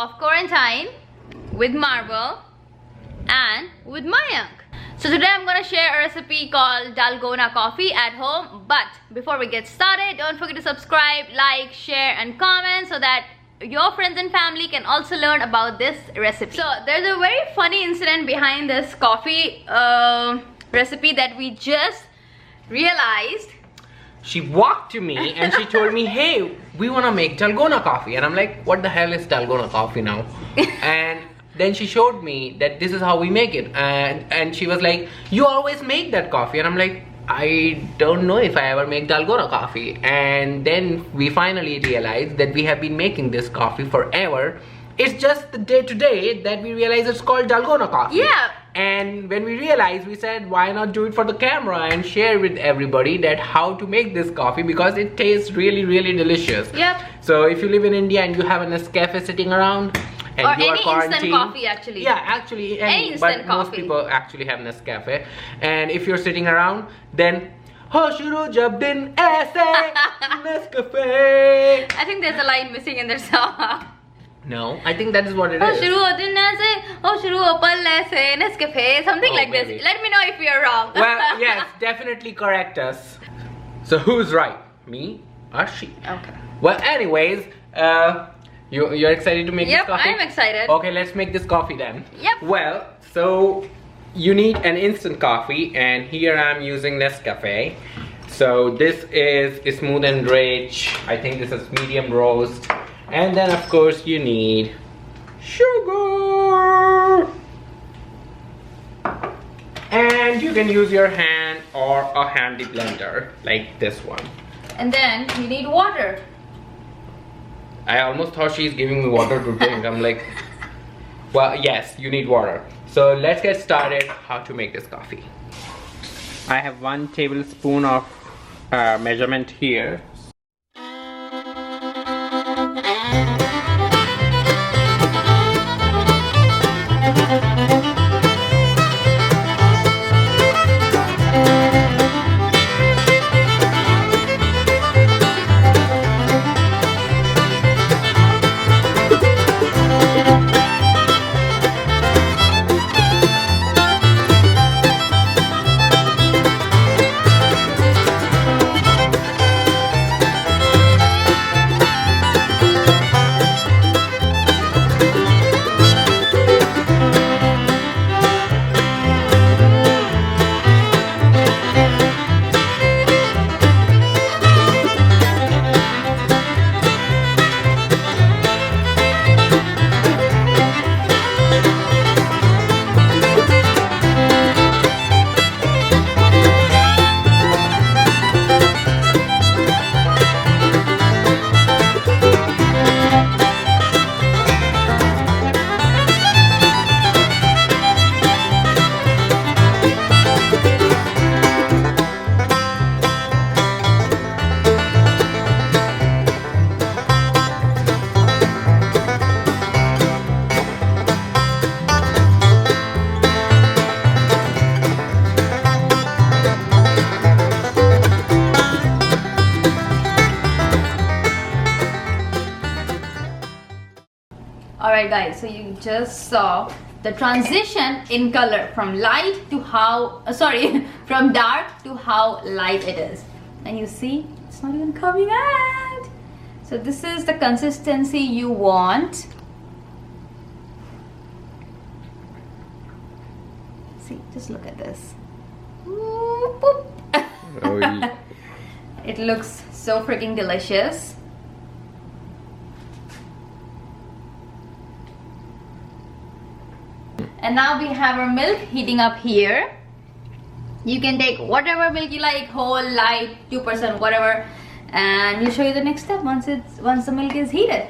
of quarantine with Marvel and with Mayank. So today I'm gonna share a recipe called Dalgona Coffee at home. But before we get started, don't forget to subscribe, like, share and comment so that your friends and family can also learn about this recipe. So there's a very funny incident behind this coffee recipe that we just realized. She walked to me and she told me, hey, we want to make Dalgona coffee. And I'm like, what the hell is Dalgona coffee now? And then she showed me that this is how we make it. And she was like, you always make that coffee. And I'm like, I don't know if I ever make Dalgona coffee. And then we finally realized that we have been making this coffee forever. It's just the day to day that we realized it's called Dalgona coffee. Yeah. And when we realized, we said, why not do it for the camera and share with everybody that how to make this coffee, because it tastes really, really delicious. Yep. So if you live in India and you have a Nescafe sitting around and or you are any quarantined, instant coffee actually. Yeah, actually, any instant but coffee. most people actually have Nescafe. And if you're sitting around, then ho shuru jab din aise Nescafe. I think there's a line missing in their song. No, I think that is what it is. Something like maybe. this. Let me know if you're wrong. Well, yes, definitely correct us. So who's right? Me or she? Okay. Well, anyways, you're excited to make this Yep, coffee? I'm excited. Okay, let's make this coffee then. Yep. Well, so you need an instant coffee, and here I'm using Nescafe. So this is smooth and rich. I think this is medium roast. And then of course you need sugar. And you can use your hand or a handy blender like this one. And then you need water. I almost thought she's giving me water to drink. I'm like, well, yes, you need water. So let's get started how to make this coffee. I have 1 tablespoon of measurement here. Alright guys, so you just saw the transition in color from light to how, from dark to how light it is. And you see, it's not even coming out. So this is the consistency you want. See, just look at this. Ooh, boop. Oh, yeah. It looks so freaking delicious. And now we have our milk heating up here. You can take whatever milk you like, whole, light, 2%, whatever. And we'll show you the next step once the milk is heated.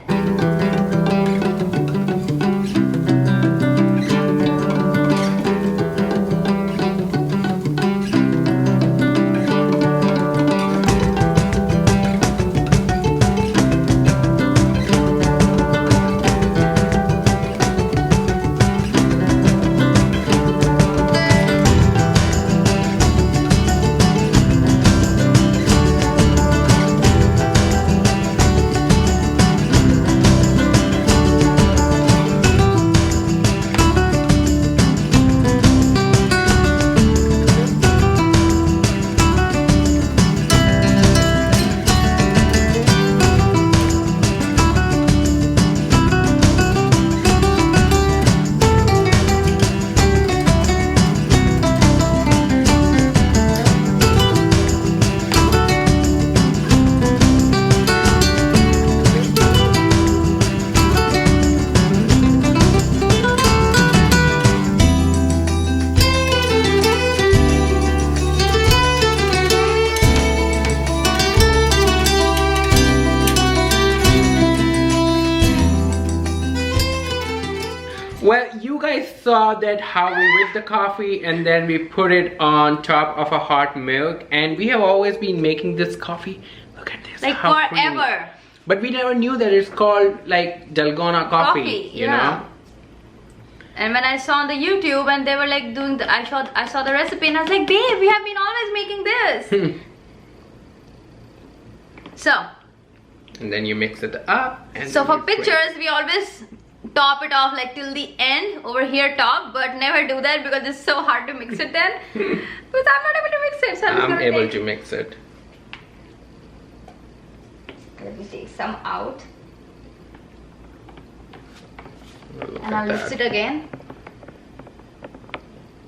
guys saw that how we whip the coffee and then we put it on top of a hot milk, and we have always been making this coffee. Look at this. Like how forever. pretty. But we never knew that it's called like Dalgona coffee, you know. And when I saw on the YouTube and they were like doing the, I saw the recipe and I was like, babe, we have been always making this. So. And then you mix it up. And so for pictures, we always top it off like till the end over here top, but never do that because it's so hard to mix it then. Because I'm not able to mix it. So I'm able to mix it. Let me take some out. Look And I'll mix it again.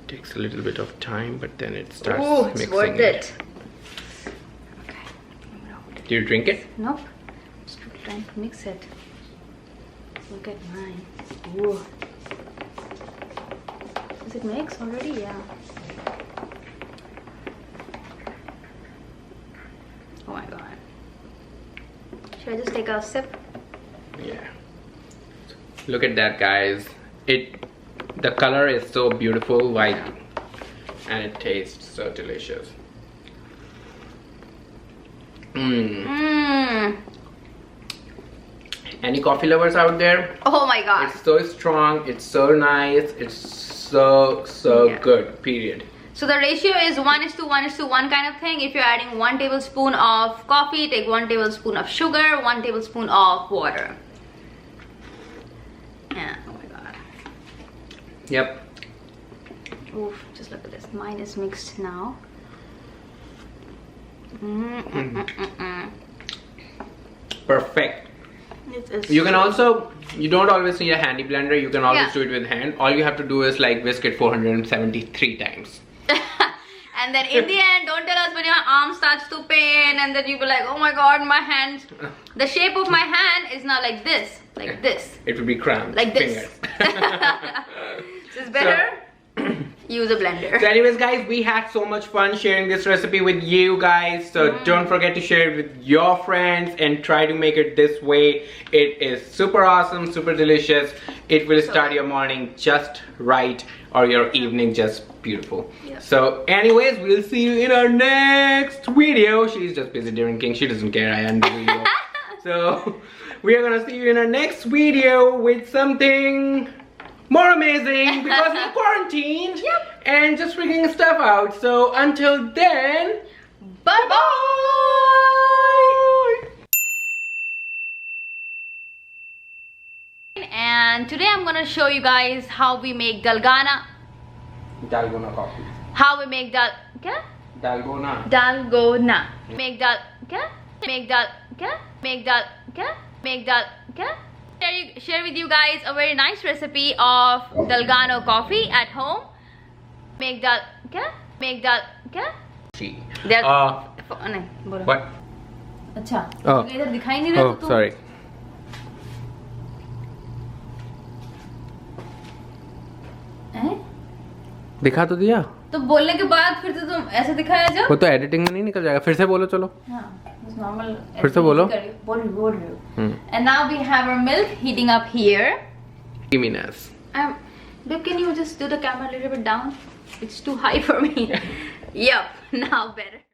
Takes a little bit of time, but then it starts it's mixing worth it. Okay. Do you drink it? Nope. Just trying to mix it. Look at mine. Ooh. Does it mix already? Yeah. Oh my god. Should I just take a sip? Yeah. Look at that, guys. The color is so beautiful, white, and it tastes so delicious. Any coffee lovers out there? Oh my god. It's so strong, it's so nice, it's so good, period. So the ratio is 1:1:1 kind of thing. If you're adding 1 tablespoon of coffee, take 1 tablespoon of sugar, 1 tablespoon of water. Yeah, oh my god. Yep. Oof, just look at this. Mine is mixed now. Perfect. It's You can also, you don't always need a handy blender, you can always do it with hand. All you have to do is like whisk it 473 times. And then in the end, don't tell us when your arm starts to pain and then you be like, oh my god, my hand, the shape of my hand is now like this, like this. It would be cramped. Like this. So it's better, use a blender. So anyways guys, we had so much fun sharing this recipe with you guys. So don't forget to share it with your friends and try to make it this way. It is super awesome, super delicious. It will start your morning just right or your evening just beautiful. Yeah. So anyways, we'll see you in our next video. She's just busy drinking. She doesn't care I end the video. So we are gonna see you in our next video with something more amazing because we're quarantined and just figuring stuff out. So until then, Bye bye. And today I'm gonna show you guys how we make Dalgona coffee. How we make Dalgona. Share with you guys a very nice recipe of Dalgona coffee at home. What? अच्छा Oh. इधर दिखाई नहीं रहा Oh, तो sorry. दिखा तो दिया तो बोलने के बाद फिर से तुम ऐसे दिखाया जब वो तो एडिटिंग में नहीं निकल जाएगा फिर से बोलो चलो नॉर्मल फिर से बोलो बोल रही हूँ and now we have our milk heating up here creaminess. Babe, can you just do the camera a little bit down? It's too high for me. Yep, now better.